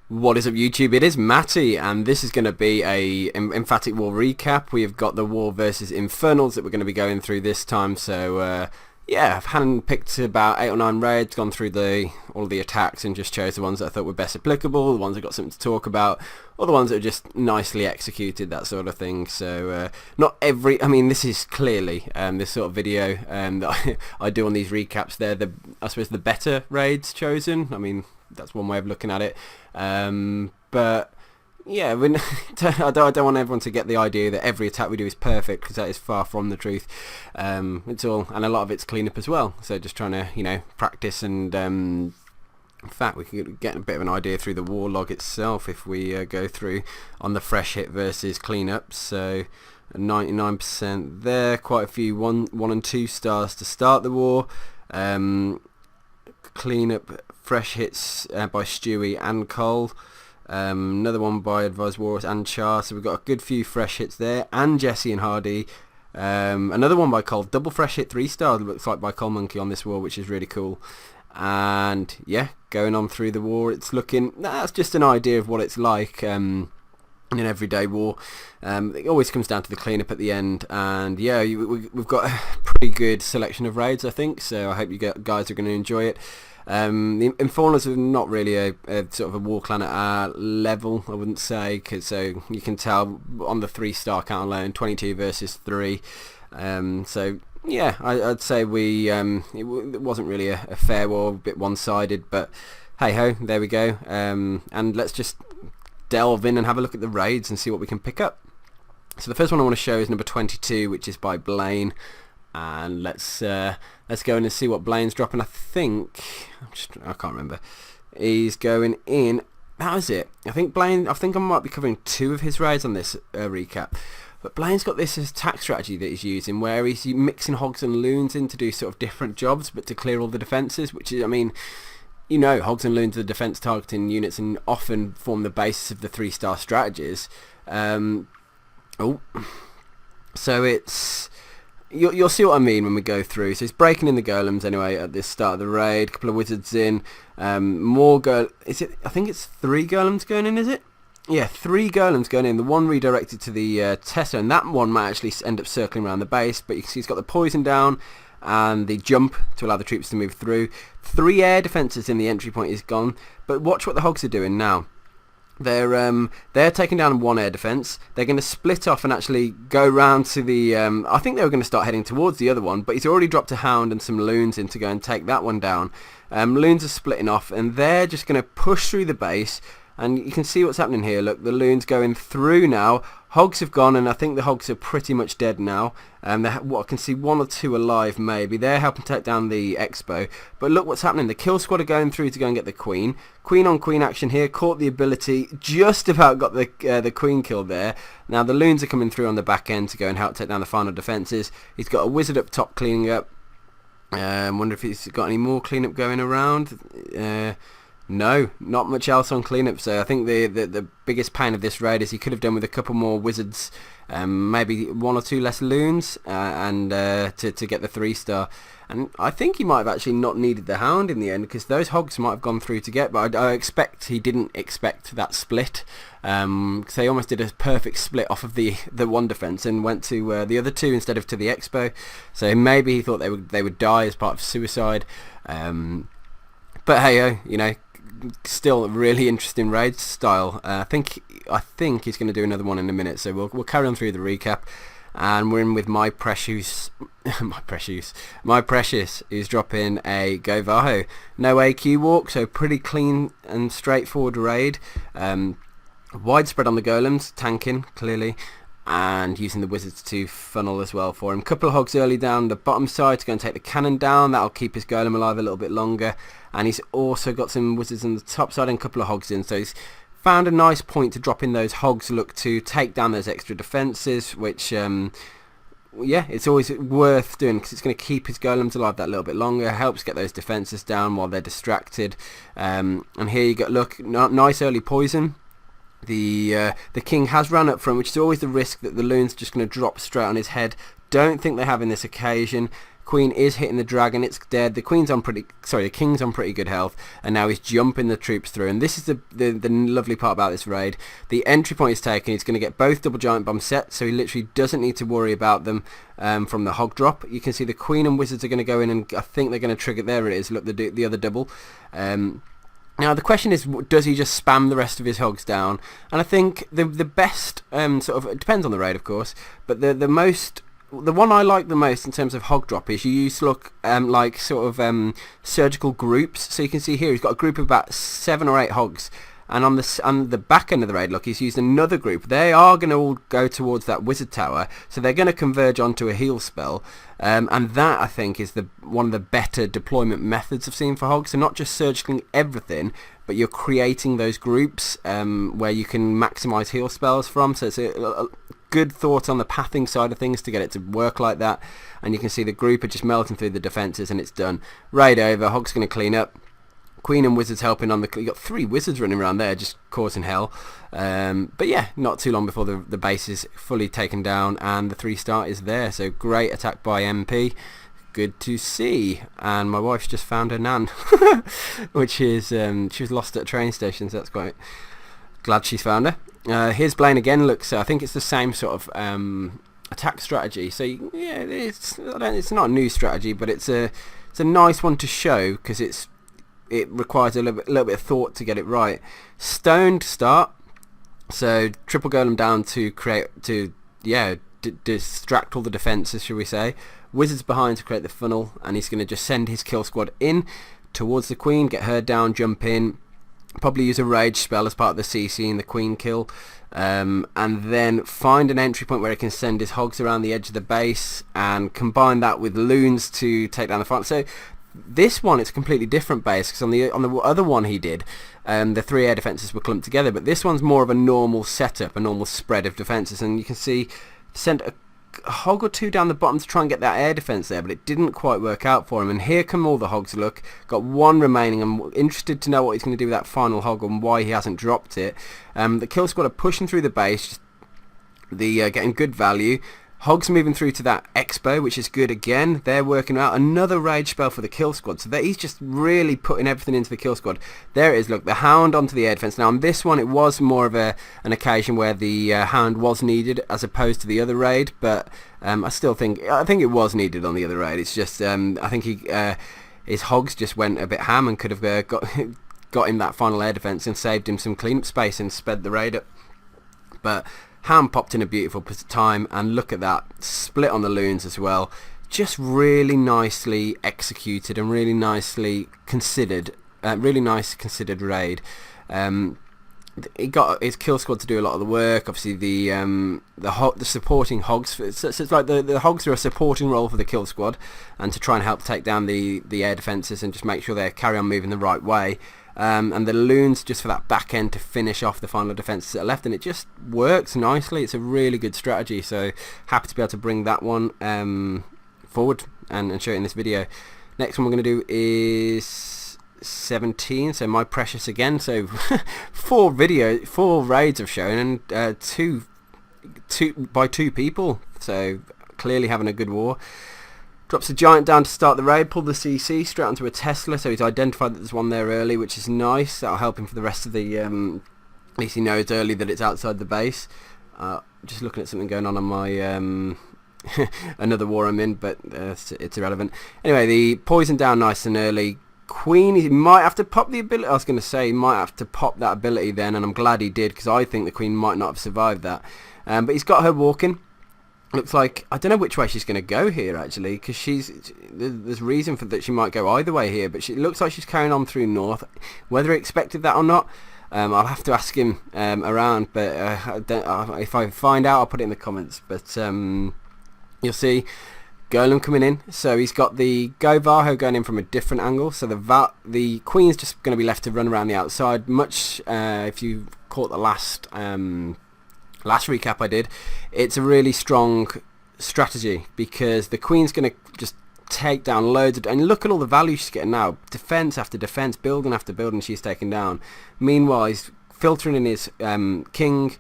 What is up, YouTube? It is Matty, and this is going to be a Emphatic War recap. We have got the War versus Infernals that we're going to be going through this time. So yeah, I've handpicked about 8 or 9 raids, gone through all the attacks, and just chose the ones that I thought were best applicable, the ones that got something to talk about, or the ones that are just nicely executed, that sort of thing. So not every, I mean, this is clearly this sort of video that I do on these recaps. They're I suppose the better raids chosen. I mean, that's one way of looking at it. But yeah, I don't want everyone to get the idea that every attack we do is perfect, because that is far from the truth. It's all, and a lot of it's cleanup as well. So just trying to, practice, and in fact, we can get a bit of an idea through the war log itself if we go through on the fresh hit versus cleanup. So 99% there, quite a few 1 and 2 stars to start the war. Cleanup fresh hits by Stewie and Cole. Another one by Advised Warriors and Char, so we've got a good few fresh hits there, and Jesse and Hardy. Another one by Cole, double fresh hit 3-star, looks like, by Col Monkey on this war, which is really cool. And yeah, going on through the war, it's looking, that's just an idea of what it's like in an everyday war. It always comes down to the cleanup at the end, and yeah, we've got a pretty good selection of raids, I think, so I hope you guys are going to enjoy it. The Infernals are not really a sort of a war clan at our level, I wouldn't say, cause so you can tell on the 3-star count alone, 22 versus 3. So yeah, I'd say it wasn't really a fair war, a bit one-sided, but hey ho, there we go. And let's just delve in and have a look at the raids and see what we can pick up. So the first one I want to show is number 22, which is by Blaine. And let's go in and see what Blaine's dropping. I think I can't remember. He's going in. How is it? I think I might be covering 2 of his raids on this recap. But Blaine's got this attack strategy that he's using, where he's mixing hogs and loons in to do sort of different jobs, but to clear all the defences. Which is, I mean, hogs and loons are the defence targeting units and often form the basis of the 3-star strategies. So it's. You'll see what I mean when we go through. So he's breaking in the golems anyway at this start of the raid. A couple of wizards in. More I think it's 3 golems going in, is it? Yeah, 3 golems going in. The one redirected to the Tesla, and that one might actually end up circling around the base. But you can see he's got the poison down and the jump to allow the troops to move through. 3 air defences in the entry point is gone. But watch what the hogs are doing now. They're taking down 1 air defence. They're going to split off and actually go round to the I think they were going to start heading towards the other one, but he's already dropped a hound and some loons in to go and take that one down. Loons are splitting off, and they're just going to push through the base, and you can see what's happening here. Look, the loons going through now. Hogs have gone, and I think the hogs are pretty much dead now. I can see 1 or 2 alive maybe. They're helping take down the Expo. But look what's happening. The kill squad are going through to go and get the Queen. Queen on Queen action here. Caught the ability. Just about got the Queen killed there. Now the loons are coming through on the back end to go and help take down the final defences. He's got a wizard up top cleaning up. Wonder if he's got any more cleanup going around. No, not much else on cleanup. So I think the biggest pain of this raid is he could have done with a couple more wizards, maybe 1 or 2 less loons, and to get the 3-star. And I think he might have actually not needed the hound in the end, because those hogs might have gone through to get. But I expect he didn't expect that split, because they almost did a perfect split off of the 1 defense and went to the other 2 instead of to the Expo. So maybe he thought they would die as part of suicide. But hey, still a really interesting raid style. I think he's going to do another one in a minute, so we'll carry on through the recap. And we're in with my precious who's dropping a Go Vaho. No AQ walk, so pretty clean and straightforward raid. Widespread on the golems, tanking clearly, and using the wizards to funnel as well for him. Couple of hogs early down the bottom side to go and take the cannon down. That'll keep his golem alive a little bit longer. And he's also got some wizards on the top side and a couple of hogs in. So he's found a nice point to drop in those hogs, look to take down those extra defences, which yeah, it's always worth doing, because it's going to keep his golems alive that little bit longer, helps get those defences down while they're distracted. And here you go, look, nice early poison. The king has run up front, which is always the risk that the loon's just going to drop straight on his head. Don't think they have in this occasion. Queen is hitting the dragon. It's dead. The king's on pretty good health, and now he's jumping the troops through. And this is the lovely part about this raid. The entry point is taken. He's going to get both double giant bomb sets, so he literally doesn't need to worry about them from the hog drop. You can see the Queen and wizards are going to go in, and I think they're going to trigger. There it is. Look, the other double. Now the question is, does he just spam the rest of his hogs down? And I think the best sort of, it depends on the raid, of course, but the one I like the most in terms of hog drop is you use like sort of surgical groups. So you can see here he's got a group of about 7 or 8 hogs, and on the back end of the raid, look, he's used another group. They are going to all go towards that wizard tower, so they're going to converge onto a heal spell, and that I think is one of the better deployment methods I've seen for hogs. So not just surgically everything, but you're creating those groups where you can maximize heal spells from. So it's a good thought on the pathing side of things to get it to work like that. And you can see the group are just melting through the defenses, and it's done. Raid over. Hog's going to clean up. Queen and wizards helping on you got 3 wizards running around there just causing hell. But yeah, not too long before the base is fully taken down and the 3-star is there. So great attack by MP. Good to see. And my wife's just found her nan, which is she was lost at a train station, so that's quite glad she's found her. Here's Blaine again. Look, so I think it's the same sort of attack strategy. So yeah, it's not a new strategy, but it's a nice one to show because it requires a little bit of thought to get it right. Stoned start, so triple golem down to distract all the defenses, shall we say. Wizards behind to create the funnel, and he's going to just send his kill squad in towards the Queen, get her down, jump in, probably use a rage spell as part of the CC and the Queen kill, and then find an entry point where he can send his hogs around the edge of the base and combine that with loons to take down the final. So this one, it's a completely different base, because on the other one he did, the 3 air defenses were clumped together, but this one's more of a normal setup, a normal spread of defenses, and you can see sent a hog or 2 down the bottom to try and get that air defense there, but it didn't quite work out for him. And here come all the hogs. Look, got 1 remaining. I'm interested to know what he's going to do with that final hog and why he hasn't dropped it. The kill squad are pushing through the base, getting good value. Hogs moving through to that expo, which is good again. They're working out another rage spell for the kill squad. So he's just really putting everything into the kill squad. There it is. Look, the hound onto the air defense. Now on this one, it was more of an occasion where the hound was needed as opposed to the other raid. But I think it was needed on the other raid. It's just I think his hogs just went a bit ham and could have got him that final air defense and saved him some cleanup space and sped the raid up. But Ham popped in a beautiful time, and look at that split on the loons as well. Just really nicely executed and really nicely considered. Really nice considered raid. He got his kill squad to do a lot of the work. Obviously the supporting hogs. So it's like the hogs are a supporting role for the kill squad, and to try and help take down the air defenses and just make sure they carry on moving the right way. And the loons just for that back end to finish off the final defences that are left, and it just works nicely. It's a really good strategy, so happy to be able to bring that one forward and show it in this video. Next one we're going to do is 17, so my precious again. So 4 raids I've shown, and two by 2 people, so clearly having a good war. Drops a giant down to start the raid, pull the CC straight onto a Tesla, so he's identified that there's one there early, which is nice. That'll help him for the rest of the, at least he knows early that it's outside the base. Just looking at something going on my, another war I'm in, but it's irrelevant. Anyway, the poison down nice and early. Queen, he might have to pop the ability. I was going to say he might have to pop that ability then, and I'm glad he did, because I think the Queen might not have survived that. But he's got her walking. Looks like, I don't know which way she's going to go here actually, because there's reason for that she might go either way here, but it looks like she's carrying on through north. Whether he expected that or not, I'll have to ask him around, but if I find out I'll put it in the comments. But you'll see Golem coming in, so he's got the Go-Varho going in from a different angle, so the Queen's just going to be left to run around the outside. Much if you caught the last recap I did, it's a really strong strategy, because the Queen's going to just take down loads of, and look at all the value she's getting now. Defense after defense, building after building she's taking down. Meanwhile, he's filtering in his king,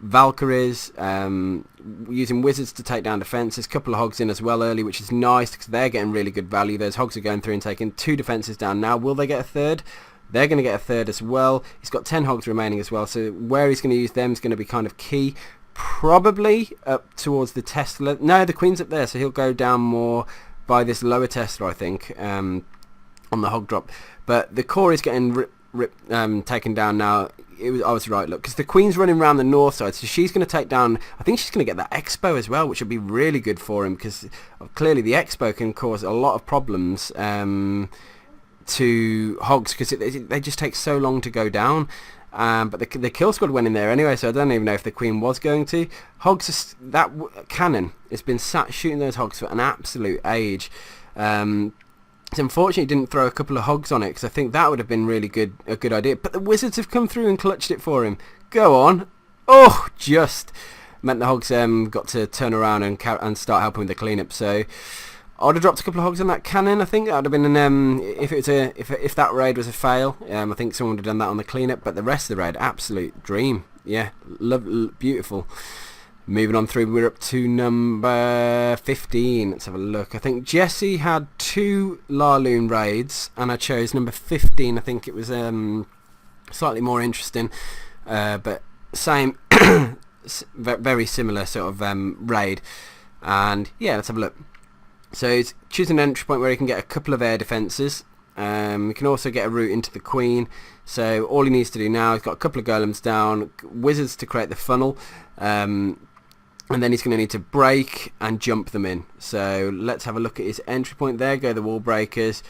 Valkyries, using wizards to take down defences. Couple of hogs in as well early, which is nice because they're getting really good value. Those hogs are going through and taking 2 defences down now. Will they get a third? They're going to get a third as well. He's got 10 hogs remaining as well, so where he's going to use them is going to be kind of key. Probably up towards the Tesla. No, the Queen's up there, so he'll go down more by this lower Tesla, I think, on the hog drop. But the core is getting taken down now. I was right, look, because the Queen's running around the north side, so she's going to take down, I think she's going to get that Expo as well, which would be really good for him, because clearly the Expo can cause a lot of problems to hogs, because they just take so long to go down. But the kill squad went in there anyway, so I don't even know if the Queen was going to. Hogs, that cannon has been sat shooting those hogs for an absolute age. It's unfortunate he didn't throw a couple of hogs on it, because I think that would have been really a good idea. But the wizards have come through and clutched it for him. Go on. Oh, just meant the hogs got to turn around and start helping with the cleanup. So I would have dropped a couple of hogs on that cannon. I think that would have been an if that raid was a fail. I think someone would have done that on the cleanup. But the rest of the raid, absolute dream. Yeah, beautiful. Moving on through, we're up to number 15. Let's have a look. I think Jesse had 2 LaLoon raids, and I chose number 15. I think it was slightly more interesting, but same, very similar sort of raid. And yeah, let's have a look. So he's choosing an entry point where he can get a couple of air defences. He can also get a route into the Queen. So all he needs to do now, he's got a couple of golems down, wizards to create the funnel, and then he's going to need to break and jump them in. So let's have a look at his entry point. There go the wall breakers.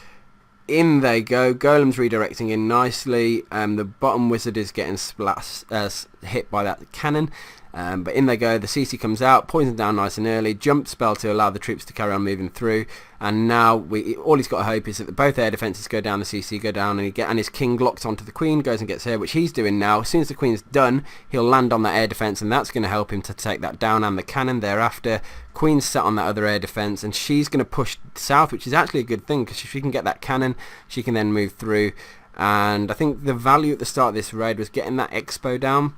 In they go. Golem's redirecting in nicely. The bottom wizard is getting hit by that cannon. But in they go. The CC comes out, poisons down nice and early. Jump spell to allow the troops to carry on moving through. And now all he's got to hope is that both air defences go down, the CC go down, and his king locks onto the Queen, goes and gets her, which he's doing now. As soon as the Queen's done, he'll land on that air defence, and that's going to help him to take that down and the cannon thereafter. Queen's sat on that other air defence, and she's going to push south, which is actually a good thing, because if she can get that cannon, she can then move through. And I think the value at the start of this raid was getting that Expo down,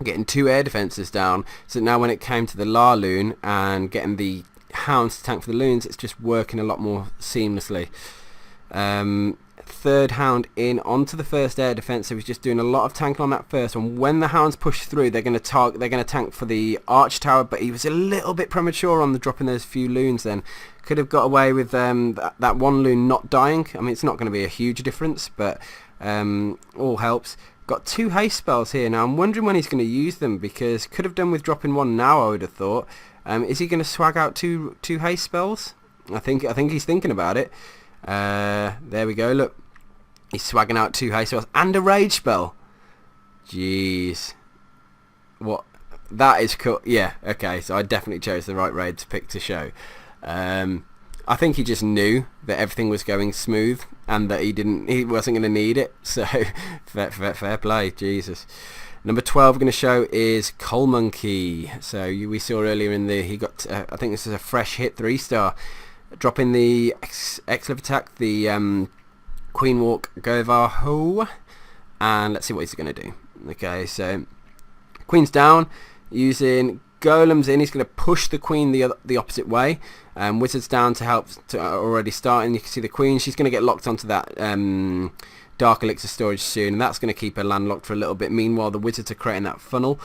getting 2 air defences down, so now when it came to the LaLoon and getting the hounds to tank for the loons, it's just working a lot more seamlessly. Third hound in onto the first air defence, so he's just doing a lot of tanking on that first one. When the hounds push through, they're going to tank for the arch tower, but he was a little bit premature on the dropping those few loons. Then could have got away with that one loon not dying. I mean, it's not going to be a huge difference, but all helps. Got 2 haste spells here now. I'm wondering when he's going to use them, because could have done with dropping one now, I would have thought. Is he going to swag out two haste spells? I think he's thinking about it. There we go, look. He's swagging out 2 haste spells and a rage spell. Jeez. What? That is cool. Yeah, okay, so I definitely chose the right raid to pick to show. I think he just knew that everything was going smooth and that he wasn't going to need it. So fair play, Jesus. Number 12 going to show is Col Monkey. So we saw earlier he got I think this is a fresh hit 3-star, dropping the excellent attack, the Queen Walk Govar Ho, and let's see what he's going to do. Okay, so Queen's down, using golems in. He's going to push the Queen the opposite way. Wizards down to help to already start, and you can see the Queen. She's going to get locked onto that Dark Elixir storage soon, and that's going to keep her landlocked for a little bit. Meanwhile, the wizards are creating that funnel.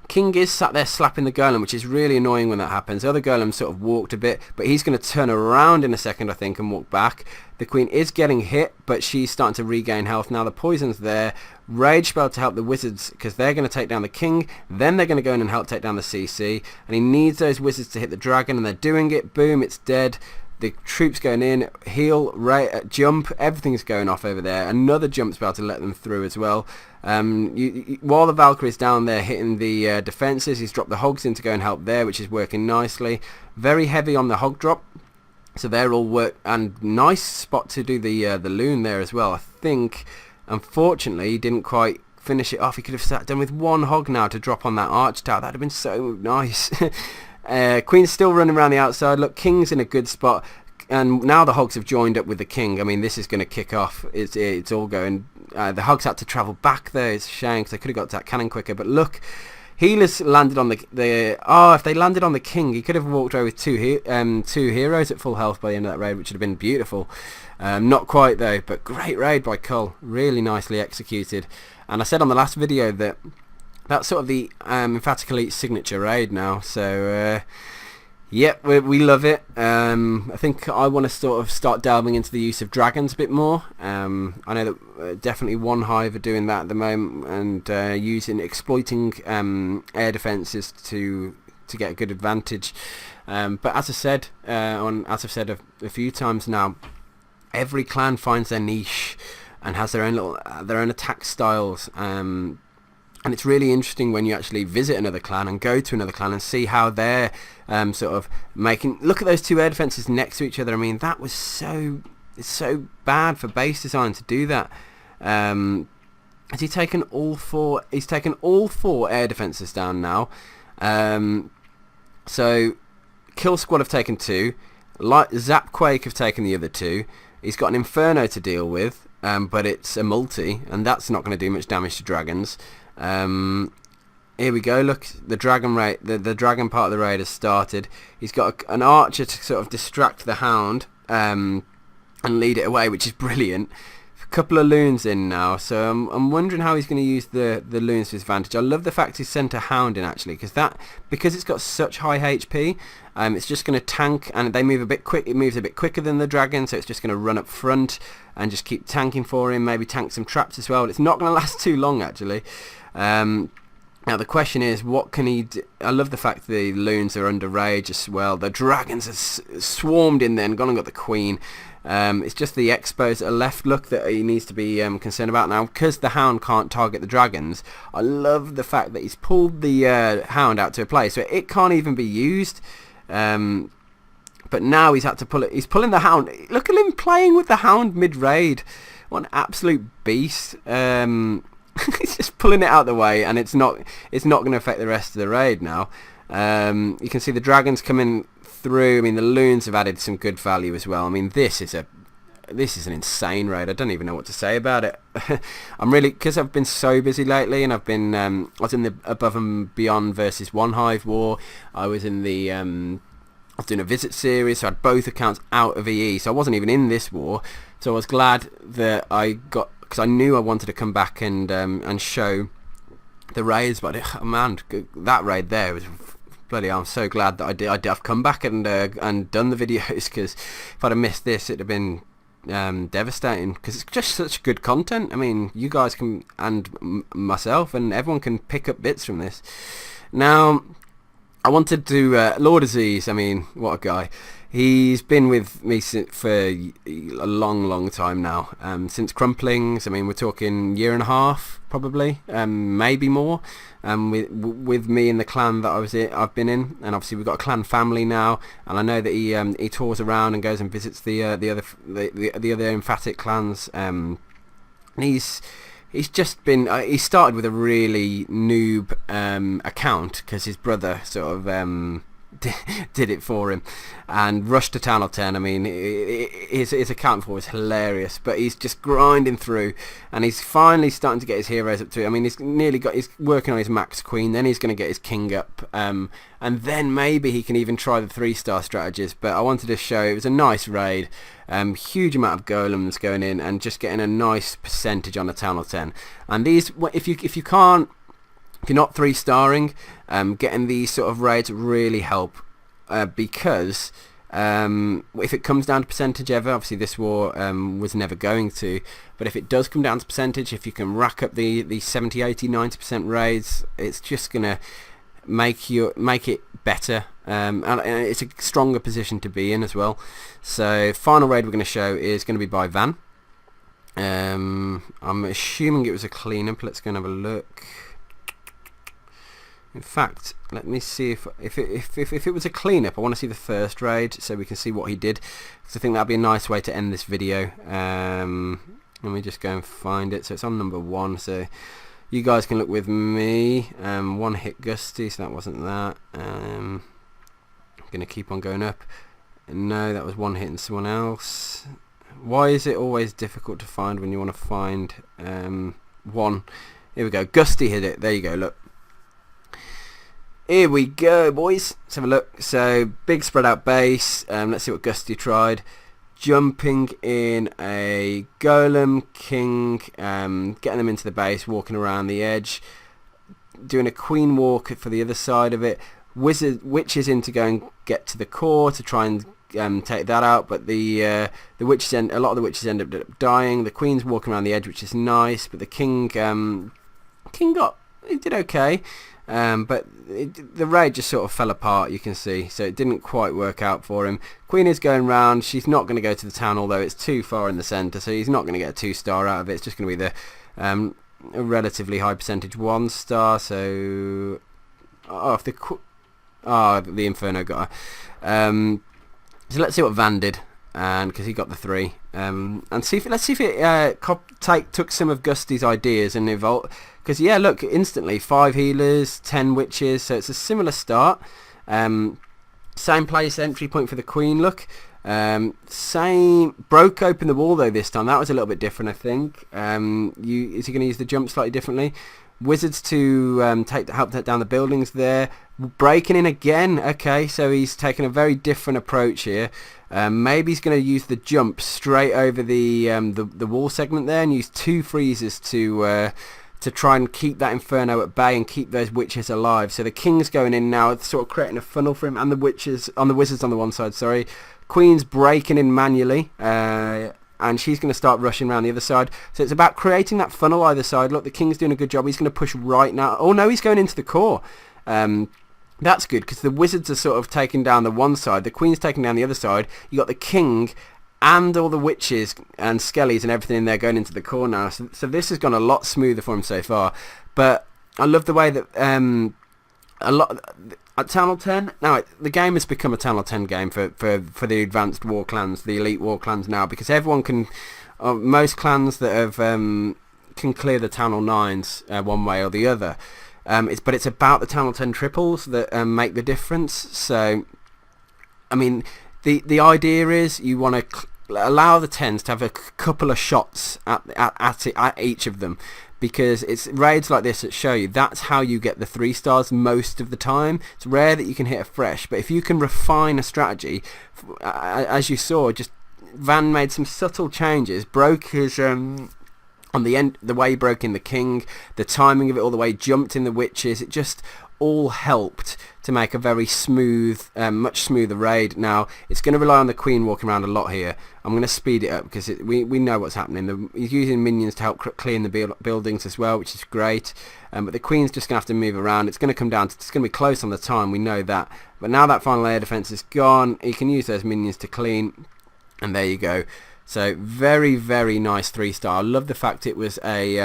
King is sat there slapping the golem, which is really annoying when that happens. The other golem sort of walked a bit, but he's going to turn around in a second, I think, and walk back. The Queen is getting hit, but she's starting to regain health now. The poison's there. Rage spell to help the wizards, because they're going to take down the king. Then they're going to go in and help take down the CC, and he needs those wizards to hit the dragon, and they're doing it. Boom, it's dead. The troops going in, heal, jump, everything's going off over there. Another jump spell to let them through as well. While the Valkyrie's down there hitting the defences, he's dropped the hogs in to go and help there, which is working nicely. Very heavy on the hog drop, so they're all work, and nice spot to do the loon there as well. I think, unfortunately, he didn't quite finish it off. He could have sat down with 1 hog now to drop on that arch tower. That'd have been so nice. Queen's still running around the outside. Look, King's in a good spot, and now the hogs have joined up with the king. I mean, this is going to kick off. It's all going The Hogs had to travel back there. It's a shame because they could have got to that cannon quicker. But look, healers landed on if they landed on the king, he could have walked away with two heroes at full health by the end of that raid, which would have been beautiful. Not quite though, but great raid by Col, really nicely executed. And I said on the last video that that's sort of the Emphatic Elite signature raid now. So yeah, we love it. I think I want to sort of start delving into the use of dragons a bit more. I know that definitely One Hive are doing that at the moment, and exploiting air defences to get a good advantage. But as I said, as I've said a few times now, every clan finds their niche and has their own attack styles. And it's really interesting when you actually visit another clan and go to another clan and see how they're sort of making... Look at those two air defences next to each other. I mean, that was it's so bad for base design to do that. Has he taken all four? He's taken all four air defences down now. So Kill Squad have taken two. Zap Quake have taken the other two. He's got an Inferno to deal with, but it's a multi, and that's not going to do much damage to dragons. Here we go. Look, the dragon raid, the dragon part of the raid has started. He's got an archer to sort of distract the hound and lead it away, which is brilliant. A couple of loons in now, so I'm wondering how he's going to use the loons to his advantage. I love the fact he's sent a hound in actually, because it's got such high HP. It's just going to tank, and they move a bit quick. It moves a bit quicker than the dragon, so it's just going to run up front and just keep tanking for him. Maybe tank some traps as well. It's not going to last too long actually. Now the question is, what can he do? I love the fact the loons are under rage as well. The dragons have swarmed in there and gone and got the queen. It's just the expos that are left, look, that he needs to be concerned about now, because the hound can't target the dragons. I love the fact that he's pulled the hound out to a place so it can't even be used. But now he's had to pull it. He's pulling the hound. Look at him playing with the hound mid-raid. What an absolute beast. He's just pulling it out of the way, and it's not going to affect the rest of the raid now. You can see the dragons coming through. I mean, the loons have added some good value as well. I mean, this is an insane raid. I don't even know what to say about it. I'm really, because I've been so busy lately, and I was in the Above and Beyond versus One Hive war. I was in the I was doing a visit series, so I had both accounts out of EE, so I wasn't even in this war. So I was glad that I got, because I knew I wanted to come back and show the raids. But man, that raid there was bloody. I'm so glad that I've come back and done the videos, because if I'd have missed this, it'd have been devastating, because it's just such good content. I mean, you guys can, and myself and everyone can pick up bits from this. Now, I wanted to Lord Aziz. I mean, what a guy. He's been with me for a long time now, since Crumplings. I mean, we're talking year and a half probably, maybe more, with me in the clan that I've been in. And obviously we've got a clan family now, and I know that he tours around and goes and visits the other emphatic clans. And he's just been he started with a really noob account, because his brother sort of did it for him and rushed to Town of 10. I mean, his account for was hilarious, but he's just grinding through, and he's finally starting to get his heroes up to it. I mean, he's working on his max queen, then he's going to get his king up, and then maybe he can even try the 3-star strategies. But I wanted to show it was a nice raid, huge amount of golems going in and just getting a nice percentage on the Town of 10. And these, if you're not 3-starring, getting these sort of raids really help, because if it comes down to percentage ever, obviously this war was never going to, but if it does come down to percentage, if you can rack up the 70, 80, 90% raids, it's just going to make it better, and it's a stronger position to be in as well. So final raid we're going to show is going to be by Van. I'm assuming it was a cleanup. Let's go and have a look. In fact, let me see if it was a cleanup. I want to see the first raid so we can see what he did, because I think that'd be a nice way to end this video. Let me just go and find it. So it's on number 1, so you guys can look with me. One hit Gusty, so that wasn't that. I'm going to keep on going up. No, that was one hitting someone else. Why is it always difficult to find when you want to find one? Here we go. Gusty hit it. There you go. Look. Here we go, boys. Let's have a look. So, big spread out base. Let's see what Gusty tried. Jumping in a golem, king, getting them into the base, walking around the edge, doing a queen walk for the other side of it. Witches in to go and get to the core to try and take that out, but the witches a lot of the witches end up dying. The queen's walking around the edge, which is nice, but the king he did okay. But the raid just sort of fell apart, you can see, so it didn't quite work out for him. Queen is going round. She's not going to go to the town, although it's too far in the centre, so he's not going to get a 2-star out of it. It's just going to be the a relatively high percentage 1-star. So if the Inferno got her. So let's see what Van did, and because he got the 3, and let's see if it took some of Gusty's ideas and evolved. Because yeah, look, instantly 5 healers, 10 witches, so it's a similar start. Same place entry point for the queen. Look, same broke open the wall though this time. That was a little bit different, I think. Is he going to use the jump slightly differently? Wizards to help take down the buildings there. Breaking in again. Okay, so he's taken a very different approach here. Maybe he's going to use the jump straight over the wall segment there and use 2 freezes to try and keep that Inferno at bay and keep those witches alive. So the king's going in now, sort of creating a funnel for him, and the witches on the wizards on the one side. Sorry, queen's breaking in manually, and she's going to start rushing around the other side. So it's about creating that funnel either side. Look, the king's doing a good job. He's going to push right now. Oh no, he's going into the core. That's good because the wizards are sort of taking down the one side. The queen's taking down the other side. You got the king and all the witches and skellies and everything in there going into the core now. So this has gone a lot smoother for him so far. But I love the way that at Town Hall 10 now the game has become a Town Hall 10 game for the advanced war clans, the elite war clans now, because everyone can, most clans that have can clear the Town Hall 9s one way or the other. But it's about the Town Hall 10 triples that make the difference. So I mean, the idea is you want to allow the 10s to have a couple of shots at each of them, because it's raids like this that show you that's how you get the 3 stars most of the time. It's rare that you can hit a fresh, but if you can refine a strategy, as you saw, just Van made some subtle changes, broke his on the end, the way he broke in the king, the timing of it, all the way he jumped in the witches, it just all helped to make a very smooth, much smoother raid. Now it's going to rely on the queen walking around a lot here. I'm going to speed it up because we know what's happening. He's using minions to help clean the buildings as well, which is great. But the queen's just going to have to move around. It's going to come down to, it's going to be close on the time, we know that. But now that final air defense is gone, he can use those minions to clean, and there you go. So very, very nice 3-star. I love the fact it was a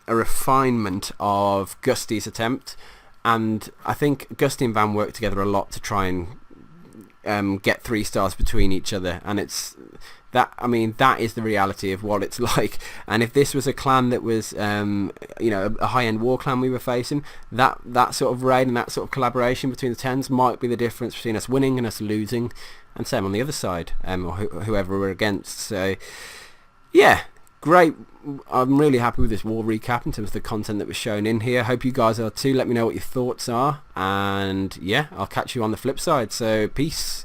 refinement of Gusty's attempt. And I think Gusty and Van worked together a lot to try and get 3 stars between each other, and it's that. I mean, that is the reality of what it's like. And if this was a clan that was, a high-end war clan we were facing, that sort of raid and that sort of collaboration between the 10s might be the difference between us winning and us losing, and same on the other side, or whoever we're against. So, yeah. Great. I'm really happy with this war recap in terms of the content that was shown in here. Hope you guys are too. Let me know what your thoughts are, and yeah, I'll catch you on the flip side. So peace.